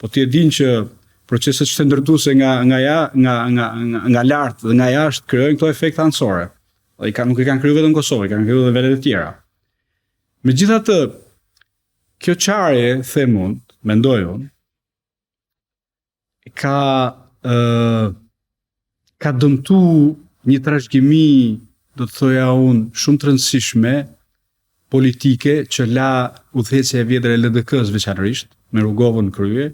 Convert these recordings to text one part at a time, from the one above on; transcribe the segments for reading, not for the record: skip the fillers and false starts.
po ti e din që proceset shndërtuese nga lart dhe nga jashtë krijojnë këto efekte anësore. Dhe nuk i kanë krijuar vetëm Kosovë, i kanë krijuar edhe vendet e tjera. Megjithatë, kjo çarje, them unë, mendoj unë, ka dëmtu një trashëgimi, do të thoja unë, shumë të rëndësishme politike që la udhëheqja e vjetër e LDK-s veçanërisht, me Rugovën në krye,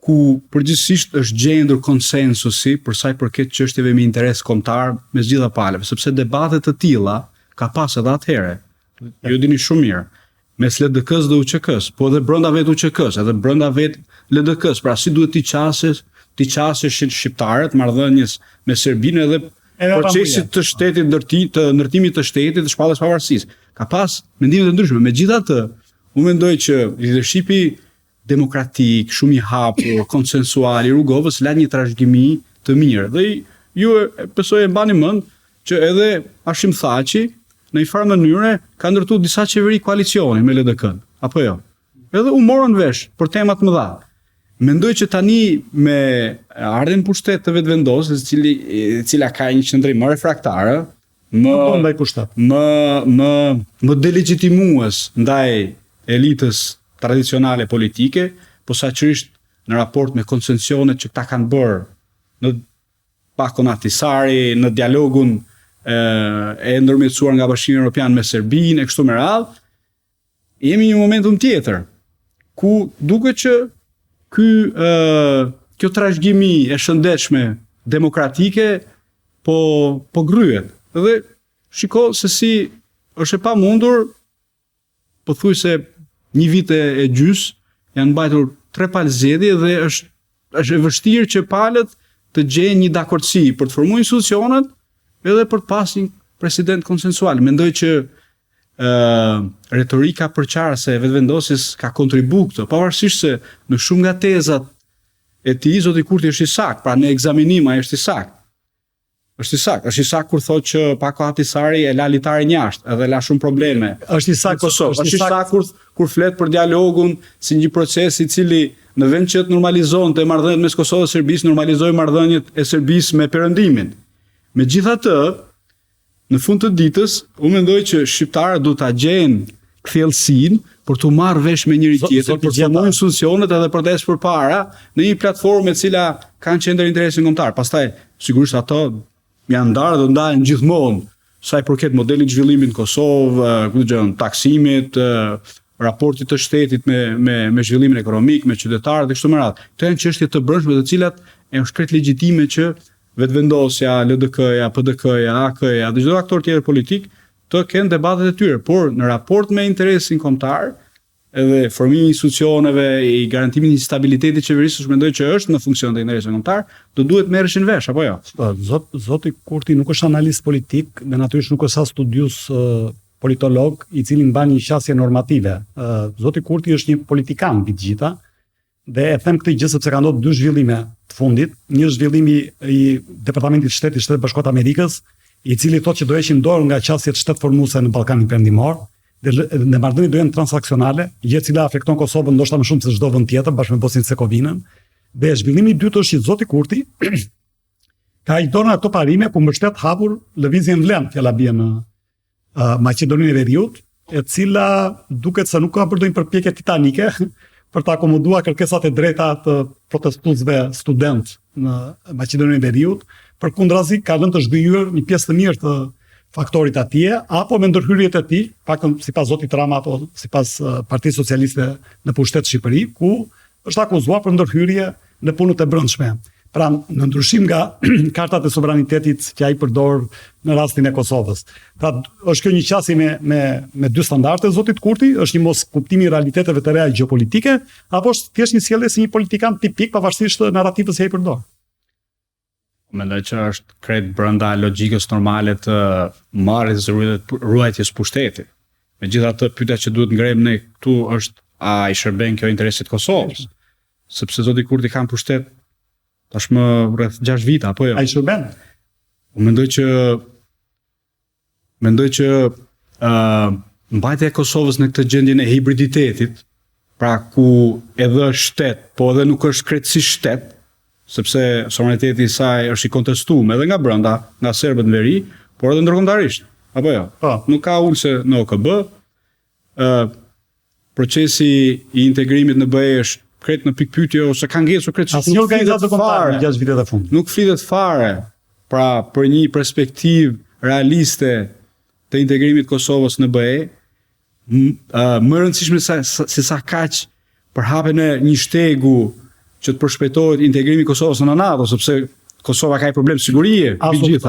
ku përgjithsisht është gjendur konsensusi për sa i përket çështjeve me interes kombëtar mes gjitha palëve, sepse debate të tilla ka pas edhe atëherë. Ju dini shumë mirë, mes LDK-s dhe UÇK-s, po edhe brenda vet UÇK-s, edhe brenda vet LDK-s, pra si duhet ti qaseshin shqiptarët marrëdhënies me Serbinë edhe procesit të shtetit, të ndërtimit të shtetit, të shpalljes pavarësisë. Ka pas mendime të ndryshme. Megjithatë, unë mendoj që leadershipi demokratik, shumë i hapur, konsensual i Rugovës la një trashëgimi të mirë. Dhe ju besoj e mbani mend që edhe Hashim Thaçi në një farë mënyre ka ndërtuar disa qeveri koalicioni me LDK-n, apo jo? Edhe u morën vesh për tema të mëdha. Mendoj që tani me ardhen pushtet të vetëvendosjes, e cila ka një qëndrim më refraktare, më delegitimues ndaj elitës tradicionale politike, posaçërisht në raport me koncesionet që këta kanë bërë në Pakon Ahtisari, në dialogun e ndërmjetësuar nga Bashkimi Evropian me Serbinë e kështu me radhë, jemi në një momentum tjetër ku duket që kjo trashëgimi e shëndetshme demokratike po gryhet. Dhe shiko se si është e pamundur, pothuajse një vit e gjys janë mbajtur 3 palë zgjedhje dhe është e vështirë që palët të gjejnë një dakordsi për të formuar institucionet edhe për të pasur një president konsensual. Mendoj që retorika përqarëse e vetëvendosjes ka kontribuar këtë, pavarësisht se në shumë nga tezat e tij zoti Kurti është i saktë, pra në ekzaminim ai është i saktë. Është i saktë kur thotë që Pako Ahtisari e la litarin jashtë, edhe la shumë probleme. Është i saktë Kosovë. Është i saktë kur flet për dialogun si një proces i cili në vend që të normalizonte marrëdhëniet mes Kosovës dhe Serbisë, normalizoi marrëdhëniet e Serbisë me Perëndimin. Megjithatë, në fund të ditës, unë mendoj që shqiptarët do ta gjejnë kthjellësinë për të marrë vesh me njëri tjetrin, për të marrë institucionet edhe për të ecur përpara në një platformë e cila kanë qendër interesin kombëtar. Pastaj, sigurisht ato janë ndarë dhe ndajnë gjithmonë sa i përket modelit zhvillimit në Kosovë, taksimit, raportit të shtetit me zhvillimin ekonomik, me qytetarët dhe kështu me radhë. Këto janë çështje të brendshme të cilat janë shkret legjitime që vetëvendosja, LDK-ja, PDK-ja, AK-ja dhe çdo aktor tjetër politik të kenë debatet e tyre, por në raport me interesin kombëtar edhe formimi i institucioneve, i garantimit një stabiliteti qeverisë, mendoj që është në funksion të interesit kombëtar, do duhet merreshin vesh, apo jo? Zoti Kurti nuk është analist politik, dhe natyrisht nuk është as studius politolog i cili mban një qasje normative. Zoti Kurti është një politikan mbi të gjitha, dhe e them këtë gjë sepse ka ndodhur 2 zhvillime të fundit. Një zhvillimi i Departamentit të Shtetit të Bashkuar të Amerikës, i cili thotë që do heqin dorë nga qasjet shtetformuese në Ballkanin Perëndimor, dhe marrëdhëniet do jenë transaksionale, gjë e cila afekton Kosovën ndoshta më shumë se çdo vend tjetër bashkë me Bosnjë Hercegovinën. Dhe zhvillimi i dytë është që zoti Kurti ka i dorë ato parime ku mbështet hapur lëvizjen vlen, fjala bie në Maqedoninë e Veriut, e cila duket se nuk ka bërë ndonjë përpjekje titanike për të akomoduar kërkesat e drejta të protestuesve student në Maqedoninë e Veriut, përkundrazi ka lënë të zhgënjur një pjesë të mirë të faktorit atje, apo me ndërhyrjet e tij, paktën sipas zotit Rama apo sipas Partisë Socialiste në pushtet Shqipëri, ku është akuzuar për ndërhyrje në punët e brendshme. Pra, në ndryshim nga kartat e sovranitetit që ai përdor në rastin e Kosovës. Pra, është kjo një qasje me 2 standarde zotit Kurti, është një mos kuptimi i realiteteve të reja gjeopolitike, apo është thjesht një sjellje si një politikan tipik pavarësisht narrativës që ai përdor? Mendoj që është krejt brenda logjikës normale të marrjes dhe ruajtjes pushtetit. Megjithatë, pyetja që duhet ngrem ne këtu është a i shërben kjo interesit Kosovës? Sepse zoti Kurti ka pushtet tashmë rreth 6 vite apo jo? Ai shërben. Mendoj që mbajtja e Kosovës në këtë gjendjen e hibriditetit pra ku edhe është shtet, po edhe nuk është krejtësisht shtet, sepse sovraniteti i saj është i kontestuar edhe nga brenda, nga serbët në veri, por edhe ndërkombëtarisht. Apo jo? Po. Nuk ka ulse në OKB. Procesi i integrimit në BE është krejt në pikpyetje ose ka ngecur krejtësisht. Asnjë organizatë kombëtare në 6 vitet e fundit. Nuk flitet fare pra për një perspektivë realiste të integrimit të Kosovës në BE, më rëndësishme se sa kaq përhapjen e një shtegu që të përshpejtohet integrimi i Kosovës në NATO, sepse Kosova ka një problem sigurie,